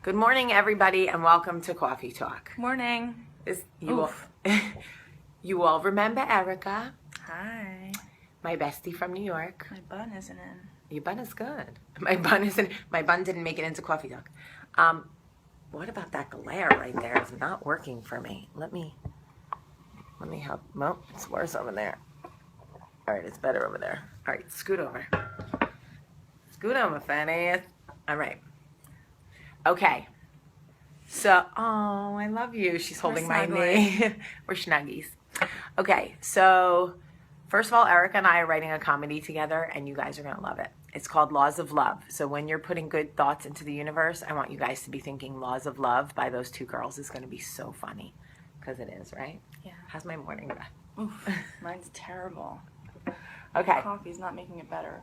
Good morning, everybody, and welcome to Coffee Talk. Morning. You all remember Erika? Hi. My bestie from New York. My bun isn't in. Your bun is good. My bun didn't make it into Coffee Talk. What about that glare right there? It's not working for me. Let me help. Well, it's worse over there. All right, it's better over there. All right, scoot over. Scoot over, fat ass. All right. Okay. So, oh, I love you. She's holding my knee. We're snuggies. Okay, so first of all, Erika and I are writing a comedy together, and you guys are going to love it. It's called Laws of Love. So when you're putting good thoughts into the universe, I want you guys to be thinking Laws of Love by those two girls. It's going to be so funny, because it is, right? Yeah. How's my morning going? Oof, mine's terrible. Okay. Coffee's not making it better.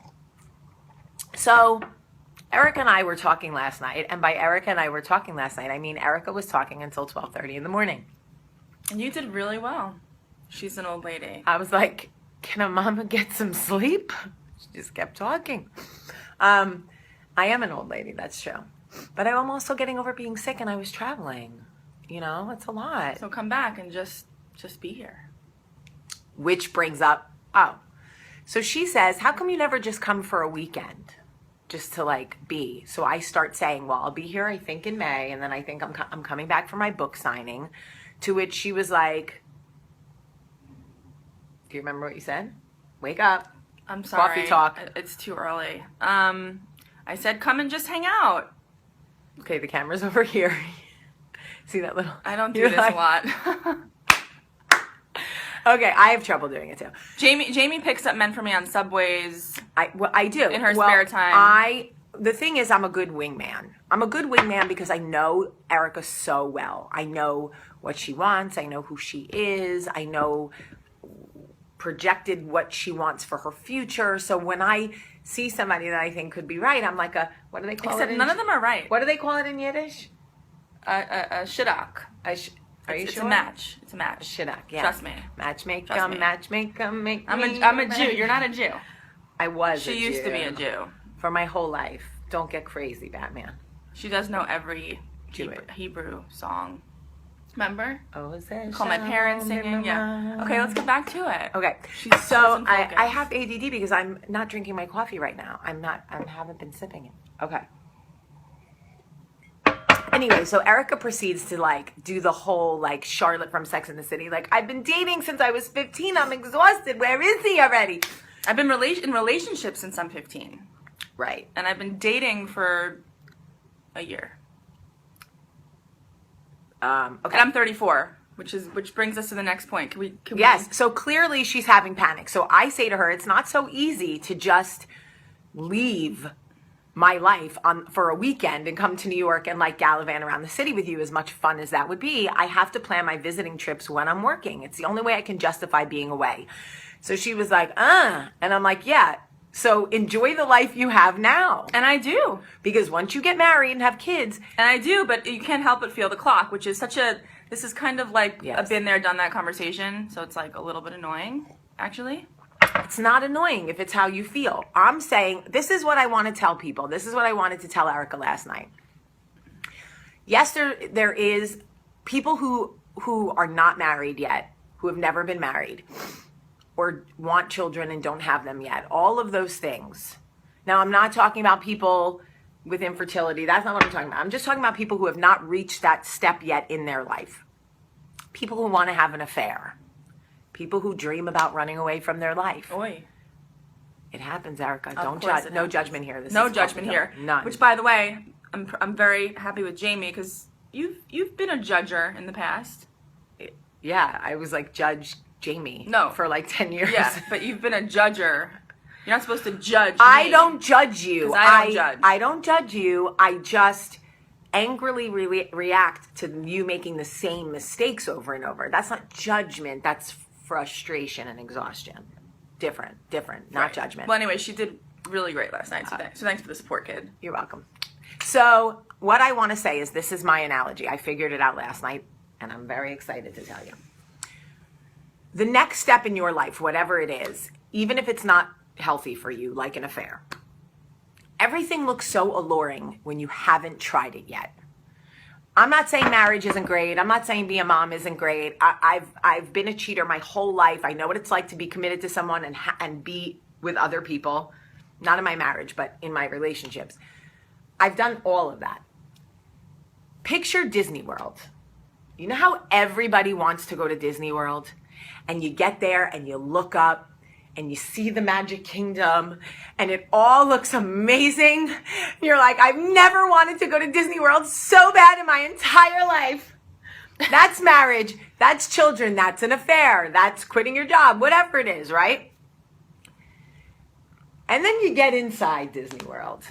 So Erika and I were talking last night, and by Erika and I were talking last night, I mean Erika was talking until 12:30 in the morning. And you did really well. She's an old lady. I was like, can a mama get some sleep? She just kept talking. I am an old lady, that's true. But I'm also getting over being sick, and I was traveling. You know, it's a lot. So come back and just be here. Which brings up, so she says, how come you never just come for a weekend? Just to like be. So I start saying, well, I'll be here, I think in May. And then I think I'm coming back for my book signing. To which she was like, do you remember what you said? Wake up. I'm sorry. Coffee talk. It's too early. I said come and just hang out. Okay, the camera's over here. See that little? I don't do this a lot. Okay, I have trouble doing it too. Jamie picks up men for me on subways. I do. In her spare time. The thing is, I'm a good wingman. I'm a good wingman because I know Erika so well. I know what she wants. I know who she is. I know projected what she wants for her future. So when I see somebody that I think could be right, I'm like what do they call it? None of them are right. What do they call it in Yiddish? A shidduch. Are you it's sure? a match. It's a match. Shidduch, yeah. Trust me. Matchmaker, matchmaker, make me. I'm a Jew. You're not a Jew. I was She used to be a Jew. For my whole life. Don't get crazy, Batman. She does know every Jewish Hebrew song. Remember? Oh, Call my parents singing. Yeah. Okay, let's get back to it. Okay. So I have ADD because I'm not drinking my coffee right now. I haven't been sipping it. Okay. Anyway, so Erika proceeds to like do the whole like Charlotte from Sex and the City. Like, I've been dating since I was 15. I'm exhausted. Where is he already? I've been in relationships since I'm 15. Right. And I've been dating for a year. Okay. And I'm 34, which brings us to the next point. Can we? Yes. So clearly she's having panic. So I say to her, it's not so easy to just leave my life for a weekend and come to New York and like gallivant around the city with you, as much fun as that would be. I have to plan my visiting trips when I'm working. It's the only way I can justify being away. So she was like, and I'm like, yeah. So enjoy the life you have now. And I do. Because once you get married and have kids. And I do, but you can't help but feel the clock, which is this is kind of like a been there, done that conversation. So it's like a little bit annoying, actually. It's not annoying if it's how you feel. I'm saying, this is what I want to tell people. This is what I wanted to tell Erika last night. Yes, there is people who are not married yet, who have never been married, or want children and don't have them yet. All of those things. Now, I'm not talking about people with infertility. That's not what I'm talking about. I'm just talking about people who have not reached that step yet in their life. People who want to have an affair. People who dream about running away from their life. Oi. It happens, Erika. Don't judge. No judgment here. No judgment here. None. Which, by the way, I'm very happy with Jamie because you've been a judger in the past. Yeah, I was like Judge Jamie. No. For like 10 years. Yeah, but you've been a judger. You're not supposed to judge me. I don't judge you. I don't judge. I don't judge you. I just angrily react to you making the same mistakes over and over. That's not judgment. That's frustration and exhaustion. Different, not right. Judgment. Well, anyway, she did really great last night, so thanks for the support, kid. You're welcome. So what I want to say is, this is my analogy. I figured it out last night, and I'm very excited to tell you. The next step in your life, whatever it is, even if it's not healthy for you, like an affair, everything looks so alluring when you haven't tried it yet. I'm not saying marriage isn't great. I'm not saying being a mom isn't great. I've been a cheater my whole life. I know what it's like to be committed to someone and be with other people. Not in my marriage, but in my relationships. I've done all of that. Picture Disney World. You know how everybody wants to go to Disney World? And you get there and you look up and you see the Magic Kingdom and it all looks amazing. You're like, I've never wanted to go to Disney World so bad in my entire life. That's marriage. That's children. That's an affair. That's quitting your job. Whatever it is, right? And then you get inside Disney World.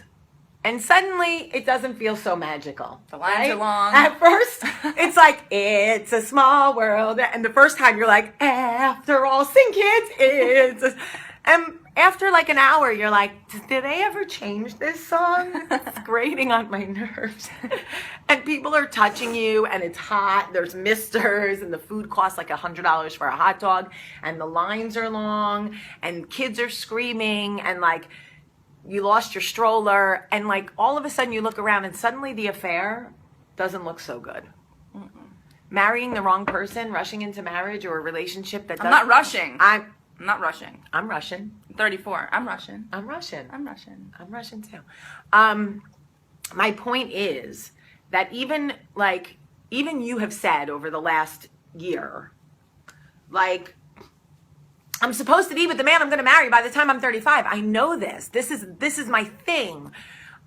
And suddenly, it doesn't feel so magical. The lines are long. At first, it's like, it's a small world. And the first time, you're like, after all, sing kids, and after like an hour, you're like, did they ever change this song? It's grating on my nerves. And people are touching you, and it's hot. There's misters, and the food costs like $100 for a hot dog. And the lines are long, and kids are screaming, and like, you lost your stroller, and like all of a sudden you look around and suddenly the affair doesn't look so good. Mm-mm. Marrying the wrong person, rushing into marriage or a relationship that doesn't... I'm not rushing. I'm not rushing. I'm Russian. I'm 34. I'm Russian. I'm Russian. I'm Russian. I'm Russian too. My point is that even you have said over the last year, like, I'm supposed to be with the man I'm going to marry by the time I'm 35. I know this. This is my thing.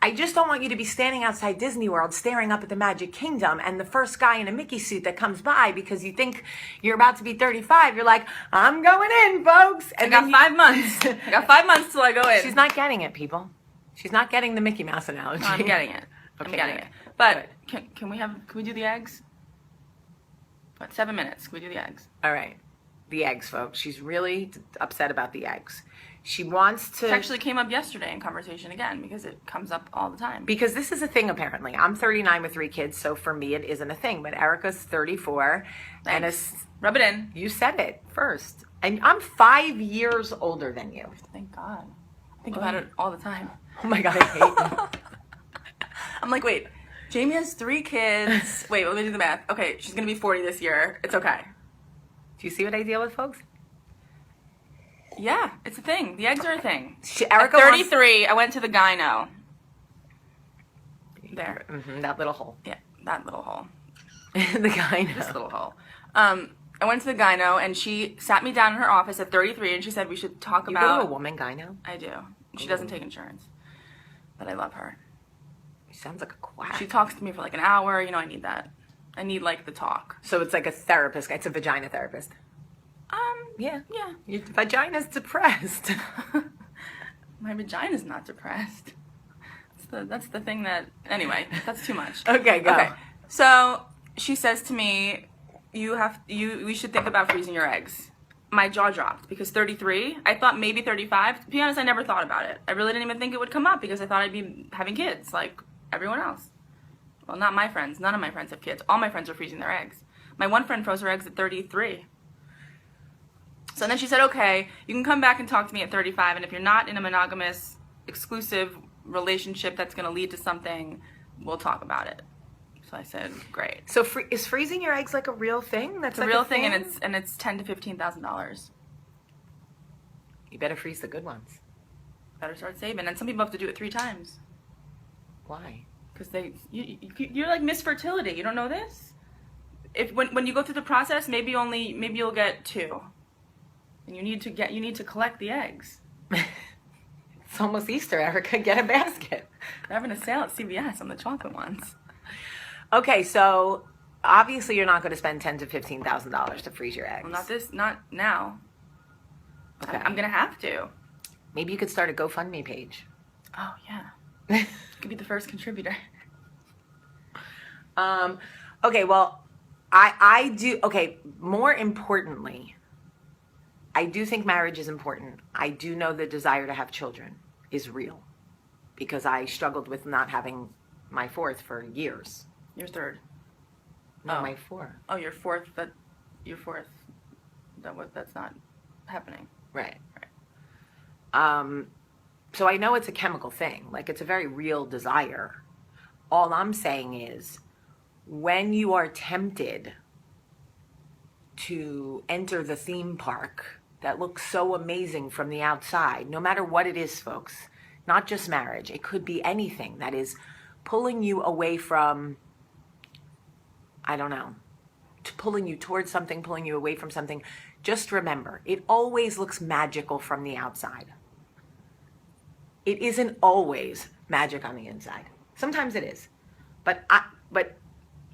I just don't want you to be standing outside Disney World staring up at the Magic Kingdom and the first guy in a Mickey suit that comes by because you think you're about to be 35. You're like, I'm going in, folks. And I got 5 months. I got 5 months till I go in. She's not getting it, people. She's not getting the Mickey Mouse analogy. No, I'm getting it. Okay, I'm getting it. But can we do the eggs? What, 7 minutes? Can we do the eggs? All right. The eggs, folks. She's really upset about the eggs. She wants to... It actually came up yesterday in conversation again because it comes up all the time. Because this is a thing, apparently. I'm 39 with 3 kids, so for me it isn't a thing. But Erika's 34. Thanks. Rub it in. You said it first. And I'm 5 years older than you. Thank God. I think about it all the time. Oh my God, I hate you. I'm like, wait, Jamie has 3 kids. Wait, let me do the math. Okay, she's going to be 40 this year. It's okay. Do you see what I deal with, folks? Yeah, it's a thing. The eggs are a thing. Erika At 33, I went to the gyno. There. Mm-hmm, that little hole. Yeah, that little hole. The gyno. This little hole. I went to the gyno, and she sat me down in her office at 33, and she said we should talk about... You go to a woman gyno? I do. She doesn't take insurance. But I love her. She sounds like a quack. She talks to me for like an hour. You know, I need that. I need, like, the talk. So it's like a therapist. It's a vagina therapist. Yeah. Yeah. Your vagina's depressed. My vagina's not depressed. That's the thing that... Anyway, that's too much. Okay, go. Okay. So she says to me, we should think about freezing your eggs. My jaw dropped because 33, I thought maybe 35. To be honest, I never thought about it. I really didn't even think it would come up because I thought I'd be having kids like everyone else. Well, not my friends. None of my friends have kids. All my friends are freezing their eggs. My one friend froze her eggs at 33. So then she said, okay, you can come back and talk to me at 35, and if you're not in a monogamous, exclusive relationship that's going to lead to something, we'll talk about it. So I said, great. So is freezing your eggs like a real thing? That's it's a real thing, and it's $10,000 to $15,000. You better freeze the good ones. Better start saving. And some people have to do it 3 times. Why? Because you're like Miss Fertility. You don't know this? When you go through the process, maybe you'll get 2. And you need to collect the eggs. It's almost Easter, Erika. Get a basket. They're having a sale at CVS on the chocolate ones. Okay, so obviously you're not going to spend $10,000 to $15,000 to freeze your eggs. Well, not now. Okay. I'm gonna have to. Maybe you could start a GoFundMe page. Oh yeah. Could be the first contributor. Okay, well, I do. Okay, more importantly, I do think marriage is important. I do know the desire to have children is real because I struggled with not having my 4th for years. Your 3rd. No, my 4. Oh, your 4th. Your 4th. That's not happening. Right. So I know it's a chemical thing. Like, it's a very real desire. All I'm saying is, when you are tempted to enter the theme park that looks so amazing from the outside, no matter what it is, folks, not just marriage, it could be anything that is pulling you away from, I don't know, pulling you towards something, pulling you away from something. Just remember, it always looks magical from the outside. It isn't always magic on the inside. Sometimes it is. But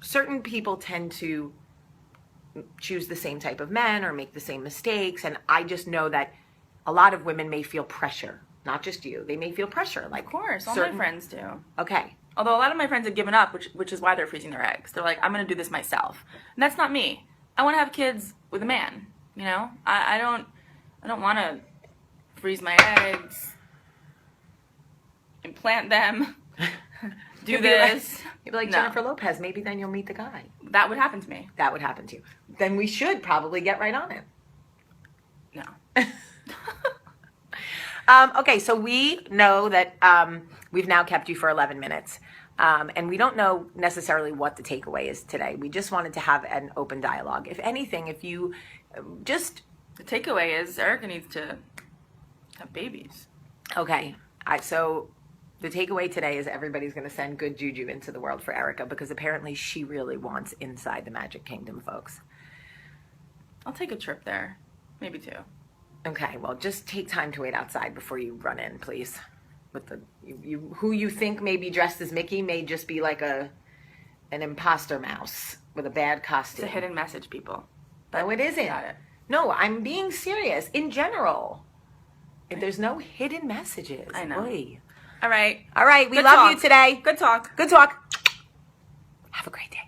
certain people tend to choose the same type of men or make the same mistakes. And I just know that a lot of women may feel pressure, not just you. They may feel pressure. Like, Of course, all my friends do. Okay. Although a lot of my friends have given up, which is why they're freezing their eggs. They're like, I'm going to do this myself. And that's not me. I want to have kids with a man, you know? I don't want to freeze my eggs, implant them, do this. You'd be like No. Jennifer Lopez. Maybe then you'll meet the guy. That would happen to me. That would happen to you. Then we should probably get right on it. No. Okay, so we know that we've now kept you for 11 minutes. And we don't know necessarily what the takeaway is today. We just wanted to have an open dialogue. If anything, if you just... The takeaway is Erika needs to have babies. Okay, so the takeaway today is everybody's going to send good juju into the world for Erika because apparently she really wants inside the Magic Kingdom, folks. I'll take a trip there. Maybe 2. Okay, well, just take time to wait outside before you run in, please. With the who you think may be dressed as Mickey may just be like an imposter mouse with a bad costume. It's a hidden message, people. No, it isn't. Got it. No, I'm being serious. In general, if there's no hidden messages. I know. Boy. All right. All right, we Good love talk. you today. Good talk. Good talk. Have a great day.